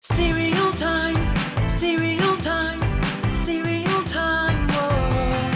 Cereal time, cereal time, cereal time, whoa.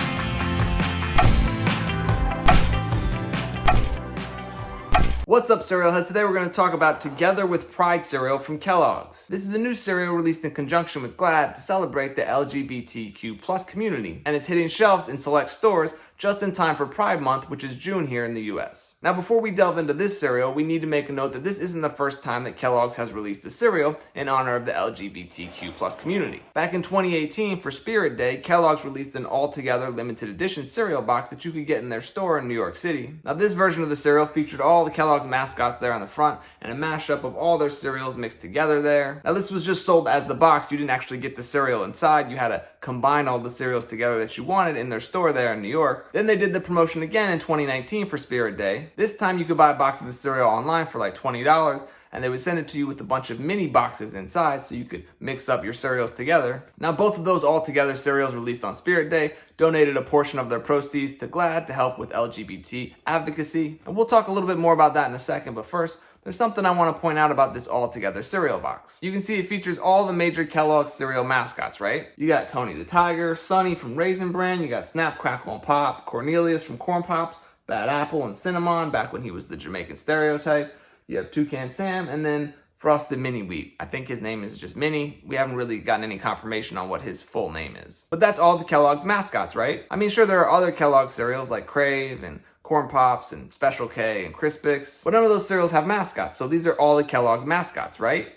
What's up, cereal heads? Today we're going to talk about Together with Pride cereal from Kellogg's. This is a new cereal released in conjunction with GLAAD to celebrate the LGBTQ plus community, and it's hitting shelves in select stores just in time for Pride Month, which is June here in the US. Now, before we delve into this cereal, we need to make a note that this isn't the first time that Kellogg's has released a cereal in honor of the LGBTQ plus community. Back in 2018, for Spirit Day, Kellogg's released an all-together limited edition cereal box that you could get in their store in New York City. Now, this version of the cereal featured all the Kellogg's mascots there on the front and a mashup of all their cereals mixed together there. Now, this was just sold as the box. You didn't actually get the cereal inside. You had to combine all the cereals together that you wanted in their store there in New York. Then they did the promotion again in 2019 for Spirit Day. This time you could buy a box of the cereal online for like $20, and they would send it to you with a bunch of mini boxes inside so you could mix up your cereals together. Now, both of those all-together cereals released on Spirit Day donated a portion of their proceeds to GLAAD to help with LGBT advocacy, and we'll talk a little bit more about that in a second, but first, there's something I want to point out about this all-together cereal box. You can see it features all the major Kellogg's cereal mascots, right? You got Tony the Tiger, Sonny from Raisin Bran, you got Snap, Crackle, and Pop, Cornelius from Corn Pops, Bad Apple and Cinnamon, back when he was the Jamaican stereotype. You have Toucan Sam, and then Frosted Mini Wheat. I think his name is just Mini. We haven't really gotten any confirmation on what his full name is. But that's all the Kellogg's mascots, right? I mean, sure, there are other Kellogg's cereals like Crave and Corn Pops and Special K and Crispix, but none of those cereals have mascots, so these are all the Kellogg's mascots, right?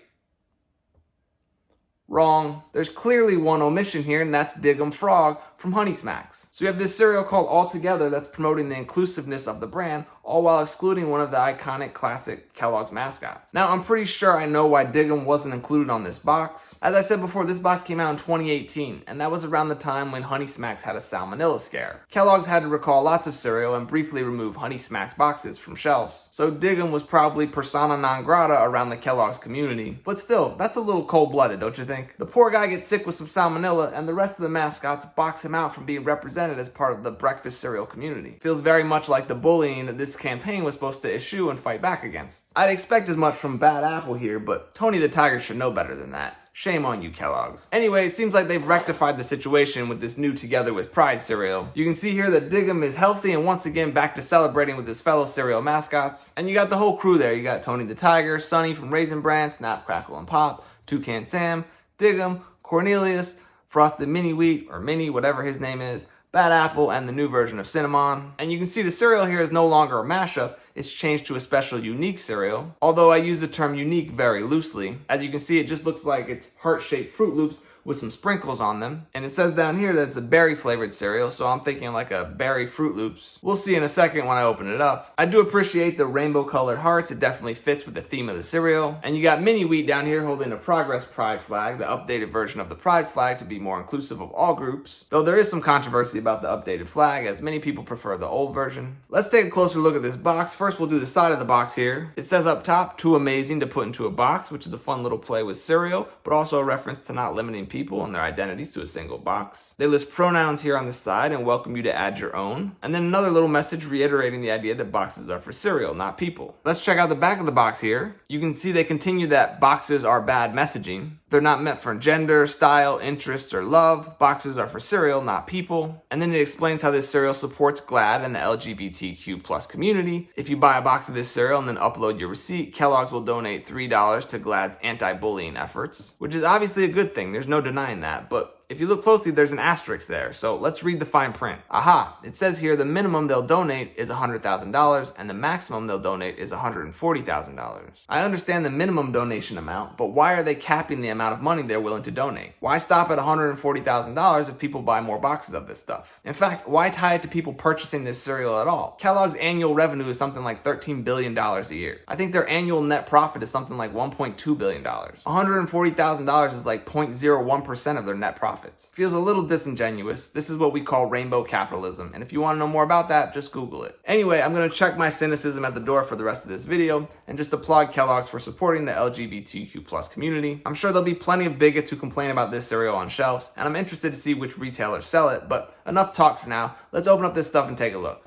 Wrong. There's clearly one omission here, and that's Dig 'em Frog from Honey Smacks. So you have this cereal called All Together that's promoting the inclusiveness of the brand, all while excluding one of the iconic classic Kellogg's mascots. Now, I'm pretty sure I know why Dig 'em wasn't included on this box. As I said before, this box came out in 2018, and that was around the time when Honey Smacks had a salmonella scare. Kellogg's had to recall lots of cereal and briefly remove Honey Smacks boxes from shelves. So Dig 'em was probably persona non grata around the Kellogg's community. But still, that's a little cold-blooded, don't you think? The poor guy gets sick with some salmonella, and the rest of the mascots box him out from being represented as part of the breakfast cereal community. Feels very much like the bullying that this campaign was supposed to eschew and fight back against. I'd expect as much from Bad Apple here, but Tony the Tiger should know better than that. Shame on you, Kellogg's. Anyway, it seems like they've rectified the situation with this new Together with Pride cereal. You can see here that Dig 'em is healthy and once again back to celebrating with his fellow cereal mascots. And you got the whole crew there. You got Tony the Tiger, Sonny from Raisin Bran, Snap, Crackle, and Pop, Toucan Sam, Dig 'em, Cornelius, Frosted Mini Wheat, or Mini, whatever his name is, Bad Apple, and the new version of Cinnamon. And you can see the cereal here is no longer a mashup, it's changed to a special unique cereal, although I use the term unique very loosely. As you can see, it just looks like it's heart-shaped Fruit Loops with some sprinkles on them. And it says down here that it's a berry-flavored cereal, so I'm thinking like a berry Fruit Loops. We'll see in a second when I open it up. I do appreciate the rainbow-colored hearts. It definitely fits with the theme of the cereal. And you got Mini Wheat down here holding a Progress Pride flag, the updated version of the Pride flag to be more inclusive of all groups. Though there is some controversy about the updated flag, as many people prefer the old version. Let's take a closer look at this box. First, we'll do the side of the box here. It says up top, too amazing to put into a box, which is a fun little play with cereal, but also a reference to not limiting people and their identities to a single box. They list pronouns here on the side and welcome you to add your own. And then another little message reiterating the idea that boxes are for cereal, not people. Let's check out the back of the box here. You can see they continue that boxes are bad messaging. They're not meant for gender, style, interests, or love. Boxes are for cereal, not people. And then it explains how this cereal supports GLAAD and the LGBTQ plus community. If you buy a box of this cereal and then upload your receipt, Kellogg's will donate $3 to GLAAD's anti-bullying efforts, which is obviously a good thing. There's no denying that, but if you look closely, there's an asterisk there, so let's read the fine print. Aha, it says here the minimum they'll donate is $100,000 and the maximum they'll donate is $140,000. I understand the minimum donation amount, but why are they capping the amount of money they're willing to donate? Why stop at $140,000 if people buy more boxes of this stuff? In fact, why tie it to people purchasing this cereal at all? Kellogg's annual revenue is something like $13 billion a year. I think their annual net profit is something like $1.2 billion. $140,000 is like 0.01% of their net profit. Feels a little disingenuous. This is what we call rainbow capitalism, and if you want to know more about that, just Google it. Anyway, I'm going to check my cynicism at the door for the rest of this video and just applaud Kellogg's for supporting the LGBTQ plus community. I'm sure there'll be plenty of bigots who complain about this cereal on shelves, and I'm interested to see which retailers sell it, but enough talk for now. Let's open up this stuff and take a look.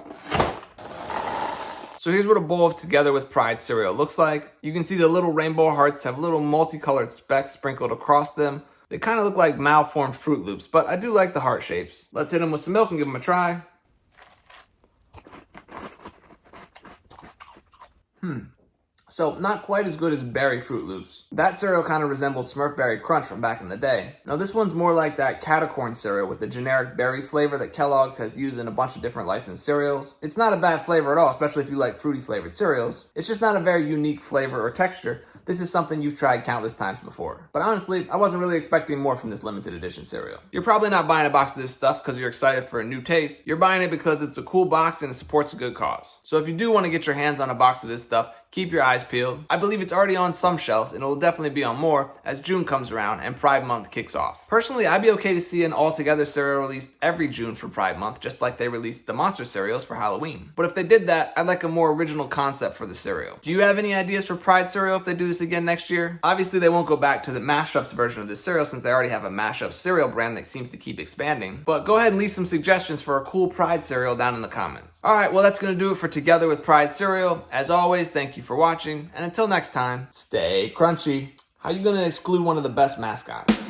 So here's what a bowl of Together with Pride cereal looks like. You can see the little rainbow hearts have little multicolored specks sprinkled across them. They kind of look like malformed Fruit Loops, but I do like the heart shapes. Let's hit them with some milk and give them a try. So not quite as good as Berry Fruit Loops. That cereal kind of resembles Smurf Berry Crunch from back in the day. Now this one's more like that Catacorn cereal with the generic berry flavor that Kellogg's has used in a bunch of different licensed cereals. It's not a bad flavor at all, especially if you like fruity flavored cereals. It's just not a very unique flavor or texture. This is something you've tried countless times before. But honestly, I wasn't really expecting more from this limited edition cereal. You're probably not buying a box of this stuff because you're excited for a new taste. You're buying it because it's a cool box and it supports a good cause. So if you do want to get your hands on a box of this stuff, keep your eyes peeled. I believe it's already on some shelves and it will definitely be on more as June comes around and Pride Month kicks off. Personally, I'd be okay to see an All-Together cereal released every June for Pride Month, just like they released the Monster cereals for Halloween. But if they did that, I'd like a more original concept for the cereal. Do you have any ideas for Pride cereal if they do this again next year? Obviously, they won't go back to the Mashups version of this cereal since they already have a Mashup cereal brand that seems to keep expanding. But go ahead and leave some suggestions for a cool Pride cereal down in the comments. Alright, well that's going to do it for Together with Pride cereal. As always, thank you for watching, and until next time, stay crunchy. How are you going to exclude one of the best mascots?